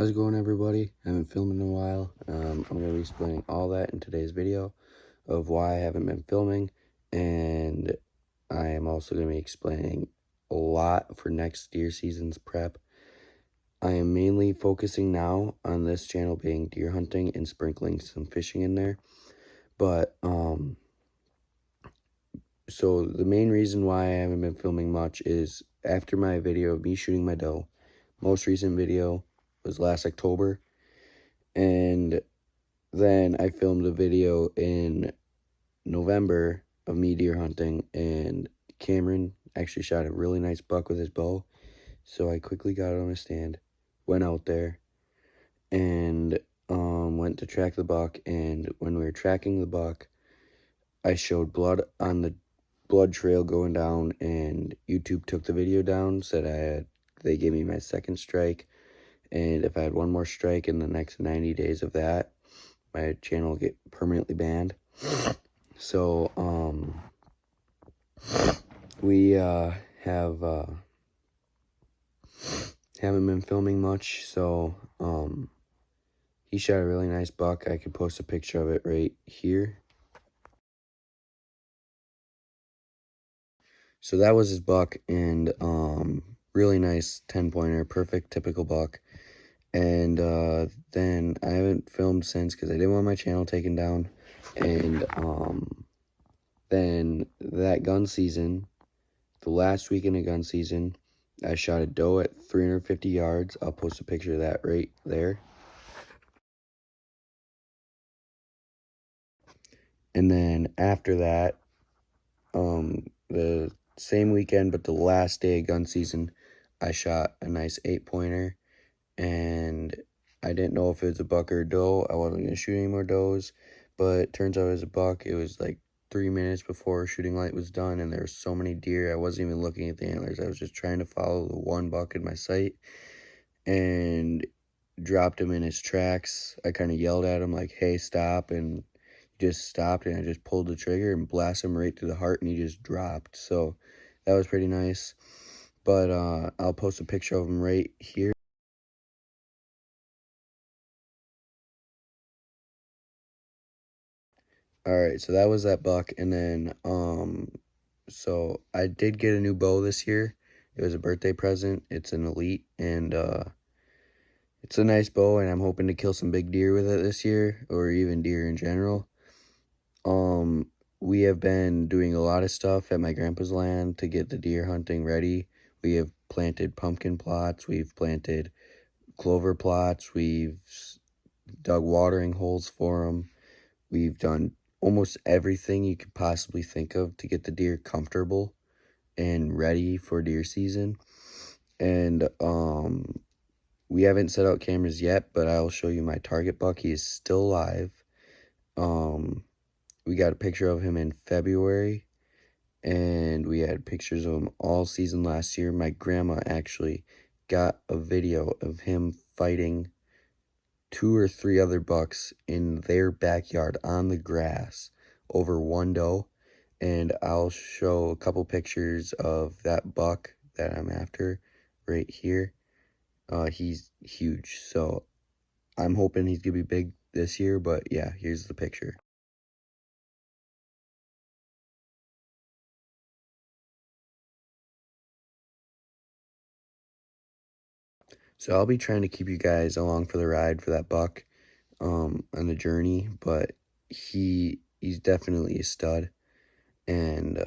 How's it going, everybody? I haven't filmed in a while. I'm going to be explaining all that in today's video of why I haven't been filming, and I am also going to be explaining a lot for next deer season's prep. I am mainly focusing now on this channel being deer hunting and sprinkling some fishing in there, but so the main reason why I haven't been filming much is after my video of me shooting my doe. Most recent video was last October, and then I filmed a video in November of me deer hunting, and Cameron actually shot a really nice buck with his bow. So I quickly got it on a stand, went out there, and went to track the buck. And when we were tracking the buck, I showed blood on the blood trail going down, and YouTube took the video down, said they gave me my second strike, and if I had one more strike in the next 90 days of that, my channel will get permanently banned. So, we haven't been filming much, so, he shot a really nice buck. I could post a picture of it right here. So that was his buck, and, really nice 10-pointer, perfect, typical buck. And, then I haven't filmed since because I didn't want my channel taken down, and, then that gun season, the last weekend of gun season, I shot a doe at 350 yards. I'll post a picture of that right there. And then after that, the same weekend, but the last day of gun season, I shot a nice 8-pointer. And I didn't know if it was a buck or a doe. I wasn't going to shoot any more does, but it turns out it was a buck. It was like 3 minutes before shooting light was done, and there were so many deer. I wasn't even looking at the antlers. I was just trying to follow the one buck in my sight, and dropped him in his tracks. I kind of yelled at him like, hey, stop, and he just stopped, and I just pulled the trigger and blasted him right through the heart, and he just dropped. So that was pretty nice. But I'll post a picture of him right here. Alright, so that was that buck, and then, so I did get a new bow this year. It was a birthday present. It's an Elite, and, it's a nice bow, and I'm hoping to kill some big deer with it this year, or even deer in general. We have been doing a lot of stuff at my grandpa's land to get the deer hunting ready. We have planted pumpkin plots, we've planted clover plots, we've dug watering holes for them. We've done almost everything you could possibly think of to get the deer comfortable and ready for deer season. And we haven't set out cameras yet, but I'll show you my target buck. He is still alive. We got a picture of him in February, and we had pictures of him all season last year. My grandma actually got a video of him fighting 2 or 3 other bucks in their backyard on the grass over one doe, and I'll show a couple pictures of that buck that I'm after right here. He's huge, so I'm hoping he's gonna be big this year, but yeah, here's the picture. So I'll be trying to keep you guys along for the ride for that buck on the journey, but he's definitely a stud, and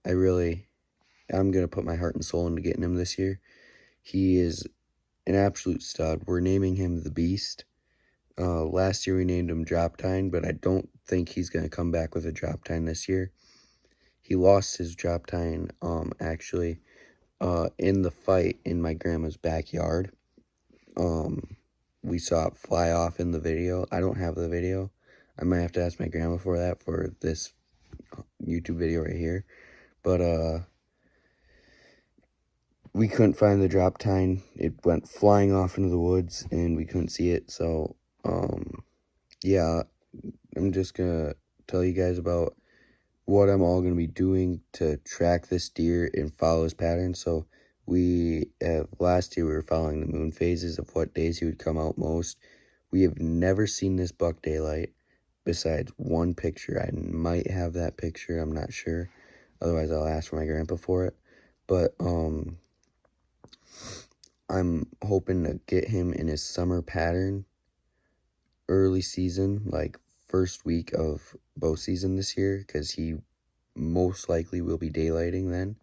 I'm gonna put my heart and soul into getting him this year. He is an absolute stud. We're naming him the Beast. Last year we named him Drop Tine, but I don't think he's gonna come back with a Drop Tine this year. He lost his Drop Tine actually in the fight in my grandma's backyard. We saw it fly off in the video. I don't have the video. I might have to ask my grandma for that for this YouTube video right here. But we couldn't find the Drop Tine. It went flying off into the woods, and we couldn't see it. So, yeah, I'm just gonna tell you guys about what I'm all gonna be doing to track this deer and follow his pattern. So, Last year we were following the moon phases of what days he would come out most. We have never seen this buck daylight besides one picture. I might have that picture, I'm not sure. Otherwise I'll ask for my grandpa for it. But I'm hoping to get him in his summer pattern early season, like first week of bow season this year, because he most likely will be daylighting then,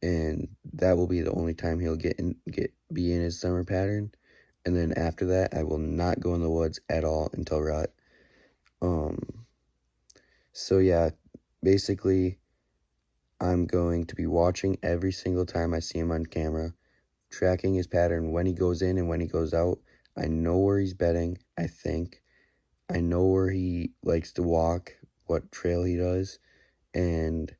and that will be the only time he'll be in his summer pattern. And then after that, I will not go in the woods at all until rut. So yeah, basically, I'm going to be watching every single time I see him on camera, tracking his pattern when he goes in and when he goes out. I know where he's bedding, I think. I know where he likes to walk, what trail he does, and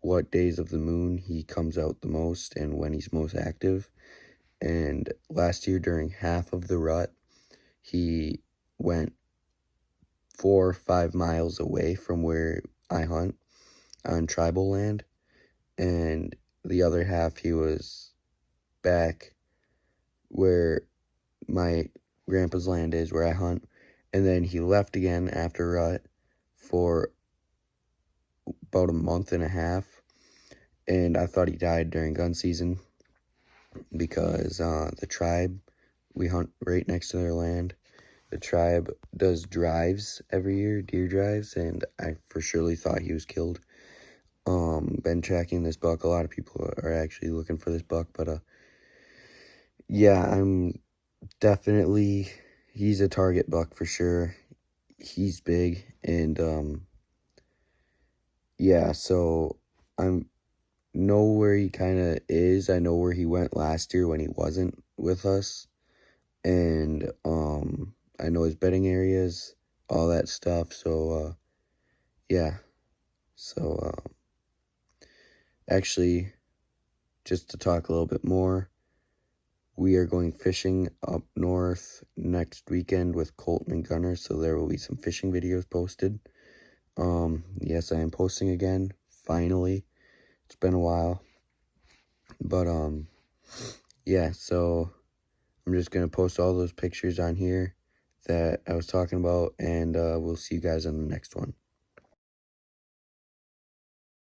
what days of the moon he comes out the most and when he's most active. And last year during half of the rut, he went 4 or 5 miles away from where I hunt on tribal land, and the other half he was back where my grandpa's land is, where I hunt. And then he left again after rut for about a month and a half, and I thought he died during gun season because the tribe, we hunt right next to their land. The tribe does drives every year, deer drives, and I for surely thought he was killed. Been tracking this buck. A lot of people are actually looking for this buck, but yeah, I'm definitely, he's a target buck for sure. He's big, and yeah, so I'm know where he kind of is. I know where he went last year when he wasn't with us, and I know his bedding areas, all that stuff. So yeah, so actually, just to talk a little bit more, we are going fishing up north next weekend with Colton and Gunner, so there will be some fishing videos posted. Yes, I am posting again, finally. It's been a while, but yeah, so I'm just gonna post all those pictures on here that I was talking about, and we'll see you guys in the next one.